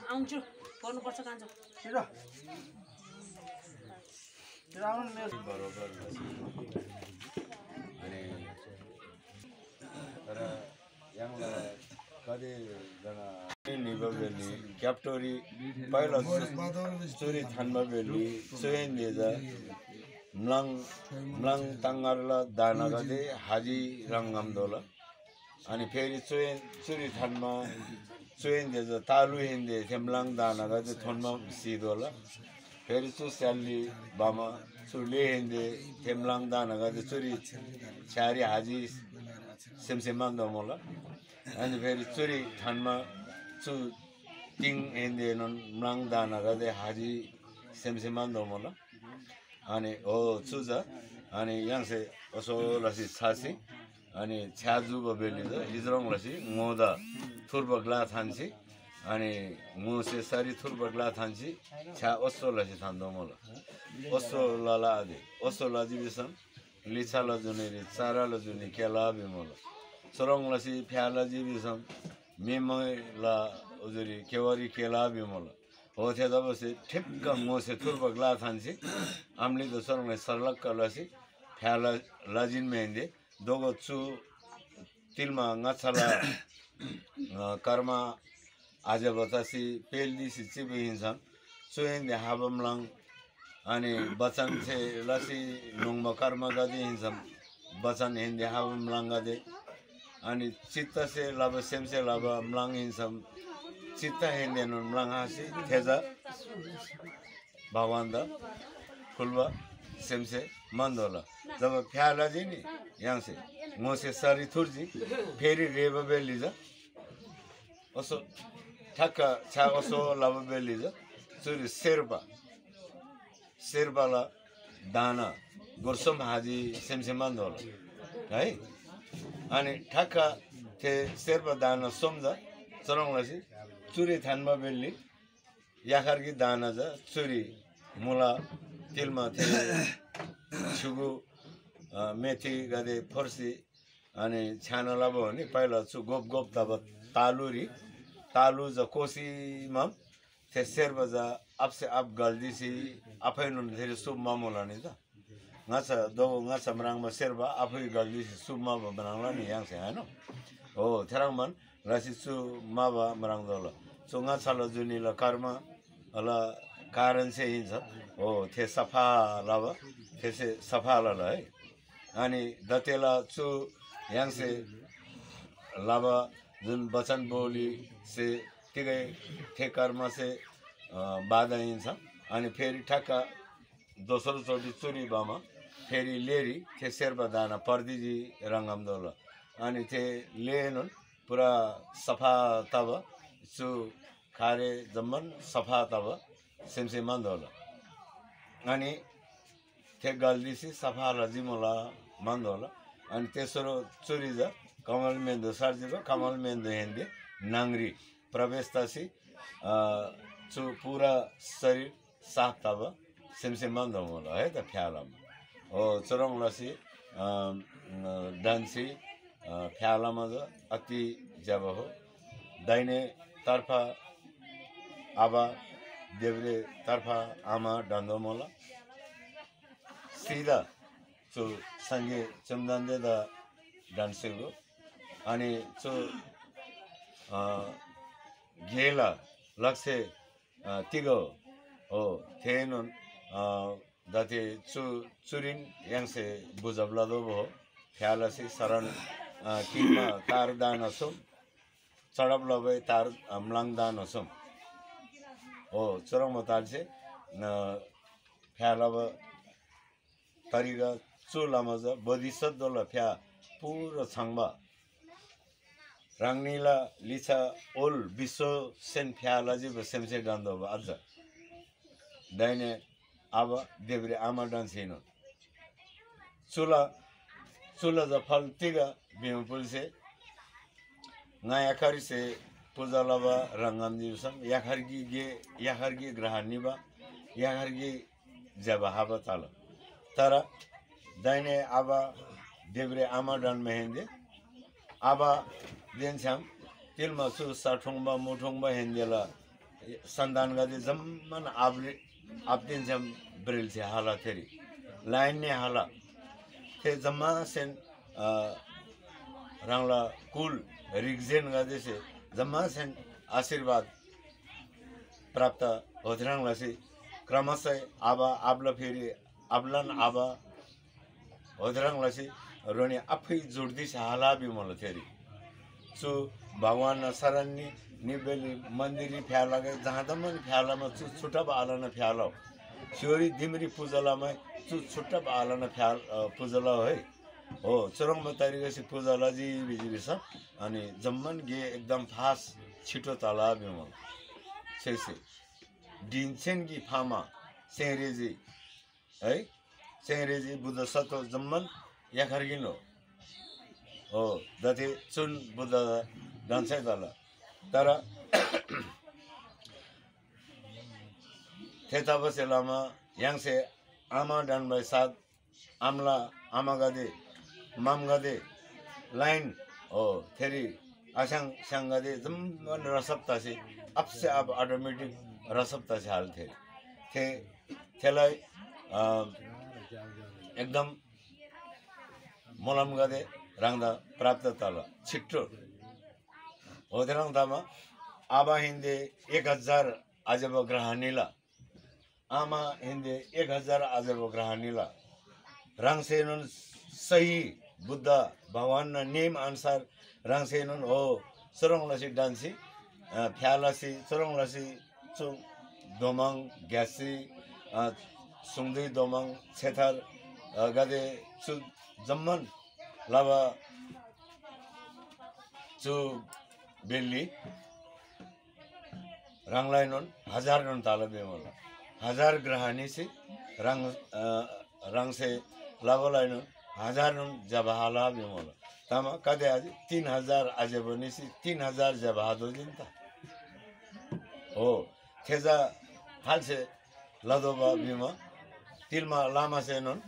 आउँछु गर्नुपर्छ कान्छ बरोबर अनि तर यहाँलाई कतिजना निभवेली क्याप्टोरी पहिला चोरी थानमा बेली सोहेन दिएजा म्लाङ ताङ्गारला दाना गदे हाजी रङ्गम दोला अनि फेरि चोरी थानमा सोहेन दिएजा तालु हिँडे थेम्लाङ दाना गदे थोनमा सिदोला फेरि स्याली बामा चुले हिँडे थेम्लाङ दाना गदे चोरी छ्यारी हाजी सेमसेमान दमोला अनि फेरि चोरी थानमा तिङ हिँडे म्लाङ दाना गदे हाजी सेमसेमान दमोला अनि हो चुजा अनि यहाँसे असो लसी छासी अनि छ्याजुको बेली त हिजरङ लसी मोदा थुर्बग्ला थान्सी अनि मुसे सरी थुर्बग्ला थान्सी छ्या ओसो लसी थान्दो मोला ओसो लला आदि ओसो लजी बिसम लिछा लजुनेरी चारा लजुनी केला बिमोला सरङ लसी फ्या लजी बिसम मेमै ला उजुरी केवरी केला बिमोला हो थे दबसे ठिक्क मोसे थुर्बग्ला थान्सी आम्ली त सरङ सरलक्क लसी फ्या लजिन मेन्दे दोगो चु तिलमा ngachala कर्मा आज बतासी पेल्दी सिची बिहिन्छन् चोइन दे हाबमलाङ अनि बचन छे लसी नुङमा कर्मा गदि हिन्छन् बचन हिन्दे हाबमलाङ गदे अनि चित्त से लब सेमसे लब मलाङ हिन्छन् चित्त हिन्दे मलाङ हासी थेजा भगवान द फुलवा सेमसे मंदोला जब फ्याला जी नि यहाँ से मोसे सरी थुर्जी फेरि रेब बेलिजा ओसो ठक्का छा ओसो लब बेलिजा चुरी शेर्पाला दाना गोर्सम हाजी सेमसे मंदोला है अनि ठक्का थे शेर्पा दाना सोमजा चरङलासी चुरी थानमा बेली याखरकी दाना जा चुरी मुला तिलमा थे छुगु मेथी गदे फर्सी अनि छाना लाबो नि पहिला छु गोप तब तालु ज कोसीमा थे शेर्पा जा आपसे आप गल्दी सी आफै नुन धेरै सुबमा मोला नि त ngacha dogo ngacha mrangma Sherpa आफै गल्दी सी सुबमा बनाउला नि yang से हैन हो थेराङमान रासी सु माबा मराङ दोला सो ngacha ल जुनी ल कर्म अला कारण से हिन्छ हो थे सफा लाबा थेसे सफा ल है अनि दतेला चु yang से लाबा जुन वचन बोली से तिगै थे कर्म से बाधा हिन्छ अनि फेरि ठक्का दोस्रो चोटि चुरी बामा फेरि लेरी थे शेर्पा दाना पर्दीजी रंगम दोला अनि थे लेनुन पुरा सफा तब सु खारे जम्मन सफा तब सेमसे मंदोला अनि थे गल्दीसी सफा लजिमोला मंदोला अनि तेस्रो चुरी जा कमल मेन्दो सर्जिको कमल मेन्दो हेन्दे नांगरी प्रवेशतासी चु पूरा शरीर साफ तब सेमसे मंदो मोला है त फ्यालम ओ चरङ लसी डान्सी फ्यालमा ज अति जब हो दाहिने तर्फा आबा देब्रे तर्फा आमा डन्दो मोला सीधा चु संगे चमदन्दे द डान्सिंगो अनि चो घेला लक्ष्य तिगो हो थेनुन दाते चुरिन यांसे बुझबला दो हो ख्यालसी शरण किमा तार दानसुम चढब लबै तार अम्लाङ दानसुम हो चरङ मतालसे ख्यालब तरिगा चुलामज बदिसत दोल फ्या पुरो छङबा रांगनीला लिचा ओल विश्व सेन फ्याला जी सेमसे डान्दो अझ दाइने अब देब्रे आमा डान्सिनो चुला ज फल तिगा बिमपुल से नायाखरी से पूजा लबा रंगम दिवसम याखरगी ग्रहणी बा याखरगी जब हाबा ताल तारा दाइने आबा देब्रे आमा डान मेहेंदे आबा देनसाम तिलमा सु साठोंबा मुठोंबा हेंदेला संदान गदे जम्मन आपदिनसाम ब्रिल से हाला थेरी लाइन ने हाला थे जम्मा सेन रांगला कुल रिगजेन गदे से जम्मा सेन आशीर्वाद प्राप्त होद्रांगला से क्रमशः आबा आबला फेरि आबलन आबा होद्रांगला से रोनी आफै जोड्दी से हाला भी मोल थेरी सु भगवान सरन्नी निबेली मंदिरी फ्याला गए जहाँ दमन फ्याला में छुट्टा आलन फ्याला शिवरी दिमरी पूजला में छुट्टा आलन फ्याल पूजला है हो चरङ तरीका से पूजला जी बिजी सब अनि जम्मन गे एकदम फास्ट छिटो तला बिमल से डिन्सेन की फामा सेरेजी है सेरेजी बुद्ध सतो जम्मन याखर्गिनो हो दथे चुन बुद्ध डान्सै तला तर थेता बसेलामा यांसे आमा डान बाई साथ आमला आमा गदे माम गदे लाइन हो थेरी आसांग सांग गदे जम्मन रसप्ता से अब से अब ऑटोमेटिक रसप्ता से हाल थे थेलाई एकदम मोलम गदे रांगदा प्राप्त तला छिट्टो होद्रांग दामा आबा हिंदे 1000 अजब ग्रहणीला आमा हिंदे 1000 अजब ग्रहणीला रंगसेनुन सही बुद्ध भगवान नेम अनुसार रंगसेनुन हो सरंगलासी डांसी फ्यालासी सरंगलासी चु दोमंग ग्यासी सुंगदी दोमंग छेथर गदे चु जम्मन लावा चु बेली रंगलाइनोन 1000 नन ताला बेमला 1000 ग्रहणी से रंग से लावलाइनोन 1000 नन जबहाला बेमला तमा कदे आज 3000 आजे बनी से 3000 जबहादो जिनता हो थेजा हाल से लदोबा बिमा तिलमा लामा से नन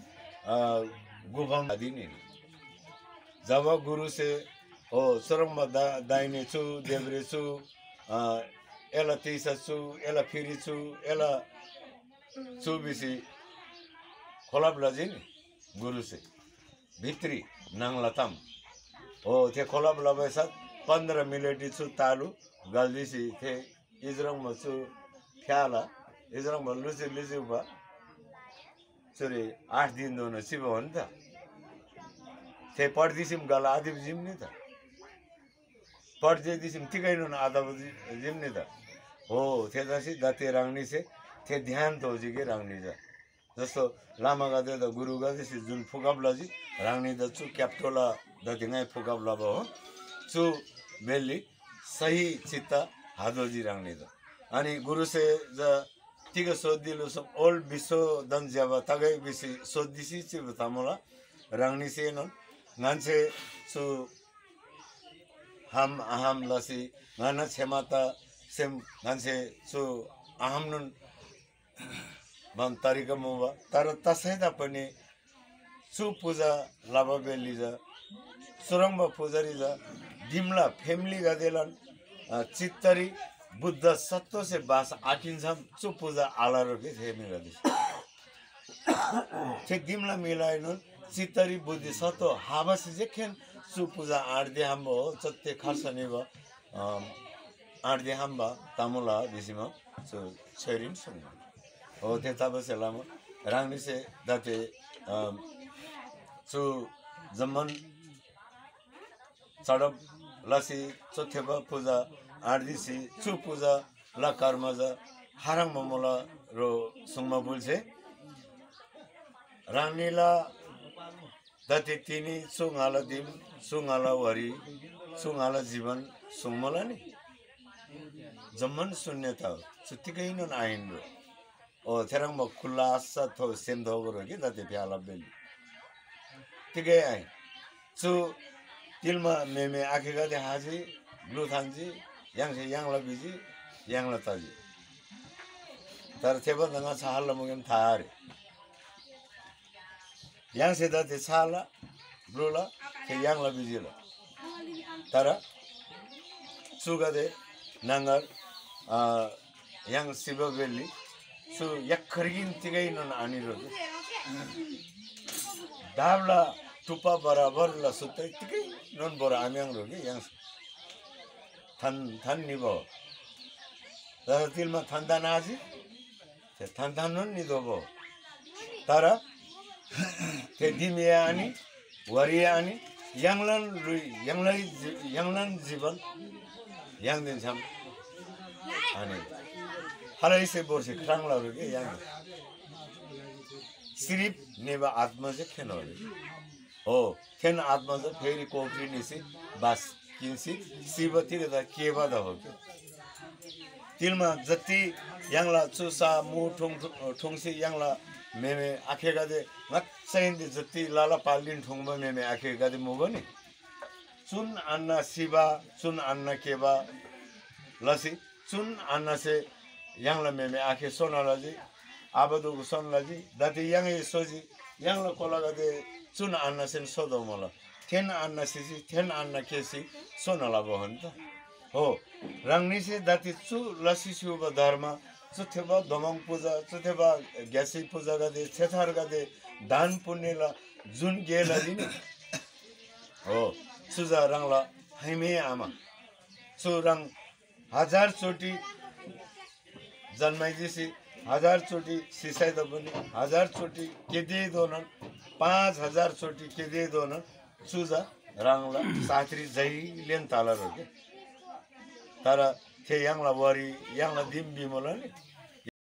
गुफम दिनी जब गुरु से हो सरम दाइने छु देब्रे छु एला तीसा छु एला फिरी छु एला छु बिसी खोलाब लजिन गुरु से भित्री नांगलतम हो थे खोलाब लबे साथ 15 मिनट छु तालु गल्दिसी थे इजरंग मछु फ्याला इजरंग मलुसे लिजुबा सरी 8 दिन दोनो सिब हो नि त थे पढदिसिम गला आदि जिम नि त पढ्दै दिसिम तिकैनो आधा जिम नि त हो थे दसी दते रांगनी से थे ध्यान तो जी के रांगनी जा जस्तो लामा गदे त गुरु गदे से जुन फुकाबला जी रांगनी द छु क्याप्टोला दति नै फुकाबला हो छु बेली सही चित्ता हादो जी रांगनी द अनि गुरु से ज तिग सोदिलो सब ओल्ड विश्व दन ज्याबा तगै बिसी सोदिसी छि बतामला रांगनी से न नानसे सु हम अहम लसी गाना क्षमता सेम गानसे सु अहम नुन मन तरिका मुवा तर तसैदा पनि सु पूजा लाबा बेलिजा सुरंग पूजारी जा दिमला फैमिली गदेलन चित्तरी बुद्ध सत्व से बास आकिन्छम सु पूजा आला रोके फेमि गदिस ठिक दिमला मिलाइनु चितरी बुद्धि सतो हाबस जेखेन सु पूजा आठ दे हम हो चत्ते खर्च नहीं बा आठ दे हम बा तामुला बिसिमा सु छेरिन सुन हो ते तब से लाम रांगनी से दाते सु जमन सड़प लसी चोथेबा पूजा आठ दिसी सु पूजा ला कर्मजा हारंग ममला रो सुंगमा बोलसे रांगनीला दाते तिनी सुंगाला दिम सुंगाला वरी सुंगाला जीवन सुंगमला नि जमन शून्यता सुत्तिकै न आइन रो ओ थेरंग म खुला आसा थो सेम दो गरो के दाते प्याला बेली तिकै आइ सु तिलमा मेमे आखेगा दे हाजी ब्लू थांजी यांगसे यांगला बिजी यांगला ताजी तर थेबा दंगा साहल मुगेम थारे yang seda de sala brola ke yang la bijila tara suga de nangar yang siba belli su yakhargin tigai non ani ro dabla tupa barabar la sutai tigai non bora amyang ro ke yang than nibo tara tilma thanda naji te than non ni dobo tara te dimia ani waria ani yanglan जीवन yang din sam ani halai se borse krangla ro ke yang सिर्फ नेवा आत्मा से खेन हो खेन आत्मा से फेरि कोकरी निसी बस किनसी शिवती दा केवा दा हो के तिलमा जति यांगला चुसा मु ठोंसी यांगला मेमे आखेगा दे मत्सैन जति लाला पालिन ठोंबा मेमे आखेगा दे मुबनी सुन अन्ना शिवा सुन अन्ना केवा लसी सुन अन्ना से यांगला मेमे आखे सोनाला जी आबदु सोनाला जी दाति यांगे सोजी यांगला कोलागा दे सुन अन्ना सेन सोदो मला थेन अन्ना सिसी थेन अन्ना केसी सोनाला बहन्त हो रंगनी से दाति चु लसी शुभ धर्म चुथेबा दमंग पूजा चुथेबा ग्यासी पूजा गदे छेथार गदे दान पुण्यला जुन गेला दिने हो सुजा रंगला हैमे आमा सु रंग 1000 चोटी जन्माई दिसी 1000 चोटी सिसाई दबनी 1000 चोटी केदे दोनन 5000 चोटी केदे दोनन सुजा रंगला साथरी जै लेन ताला रोके तारा थे यांगला वरी यांगला दिम बिमला नि